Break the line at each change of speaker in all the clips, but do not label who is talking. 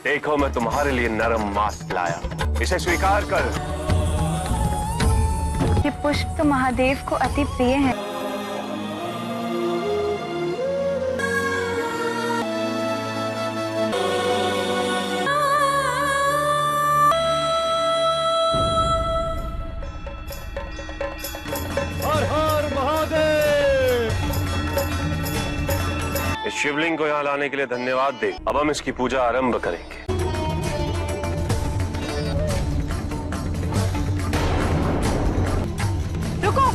देखो मैं तुम्हारे लिए नरम मास्क लाया, इसे स्वीकार कर।
ये पुष्प तो महादेव को अति प्रिय है।
हर हर महादेव। इस शिवलिंग को यहाँ लाने के लिए धन्यवाद दे। अब हम इसकी पूजा आरंभ करेंगे।
रुको,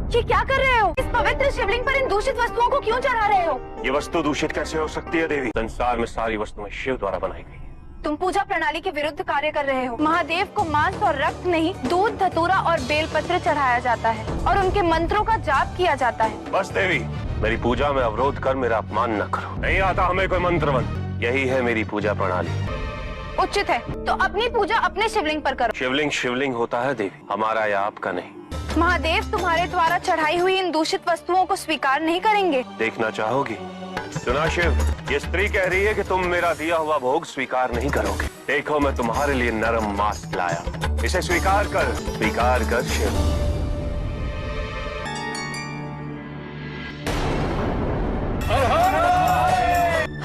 ये क्या कर रहे हो? इस पवित्र शिवलिंग पर इन दूषित वस्तुओं को क्यों चढ़ा रहे हो?
ये वस्तु दूषित कैसे हो सकती है देवी? संसार में सारी वस्तुएं शिव द्वारा बनाई गई।
तुम पूजा प्रणाली के विरुद्ध कार्य कर रहे हो। महादेव को मांस और रक्त नहीं, दूध, धतूरा और बेलपत्र चढ़ाया जाता है और उनके मंत्रों का जाप किया जाता है।
बस देवी, मेरी पूजा में अवरोध कर मेरा अपमान न करो। नहीं आता हमें कोई मंत्रवंत, यही है मेरी पूजा प्रणाली।
उचित है, तो अपनी पूजा अपने शिवलिंग पर करो।
शिवलिंग शिवलिंग होता है देवी, हमारा या आपका नहीं।
महादेव तुम्हारे द्वारा चढ़ाई हुई इन दूषित वस्तुओं को स्वीकार नहीं करेंगे।
देखना चाहोगी? सुना शिव, ये स्त्री कह रही है कि तुम मेरा दिया हुआ भोग स्वीकार नहीं करोगे। देखो मैं तुम्हारे लिए नरम मास्क लाया, इसे स्वीकार कर शिव।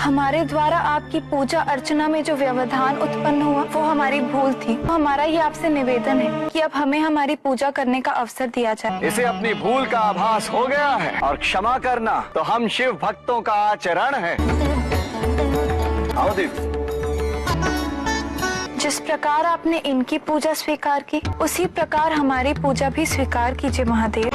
हमारे द्वारा आपकी पूजा अर्चना में जो व्यवधान उत्पन्न हुआ वो हमारी भूल थी। हमारा ये आपसे निवेदन है कि अब हमें हमारी पूजा करने का अवसर दिया जाए।
इसे अपनी भूल का आभास हो गया है और क्षमा करना तो हम शिव भक्तों का आचरण है। आओ देवी।
जिस प्रकार आपने इनकी पूजा स्वीकार की, उसी प्रकार हमारी पूजा भी स्वीकार कीजिए महादेव।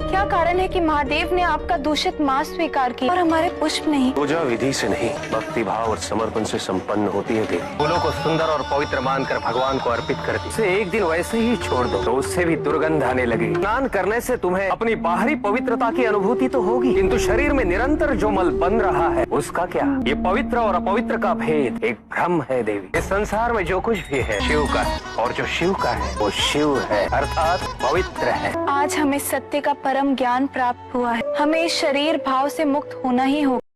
क्या कारण है कि महादेव ने आपका दूषित मांस स्वीकार किया और हमारे पुष्प नहीं?
पूजा विधि से नहीं, भक्ति भाव और समर्पण से संपन्न होती है देवी।
फूलों को सुंदर और पवित्र मानकर भगवान को अर्पित कर दी। इसे एक दिन वैसे ही छोड़ दो तो उससे भी दुर्गंध आने लगी। स्नान करने से तुम्हें अपनी बाहरी पवित्रता की अनुभूति तो होगी, किंतु शरीर में निरंतर जो मल बन रहा है उसका क्या? ये पवित्र और अपवित्र का भेद एक भ्रम है देवी। इस संसार में जो कुछ भी है शिव का, और जो शिव का है वो शिव है, अर्थात पवित्र है।
आज हमें सत्य का परम ज्ञान प्राप्त हुआ है। हमें इस शरीर भाव से मुक्त होना ही होगा।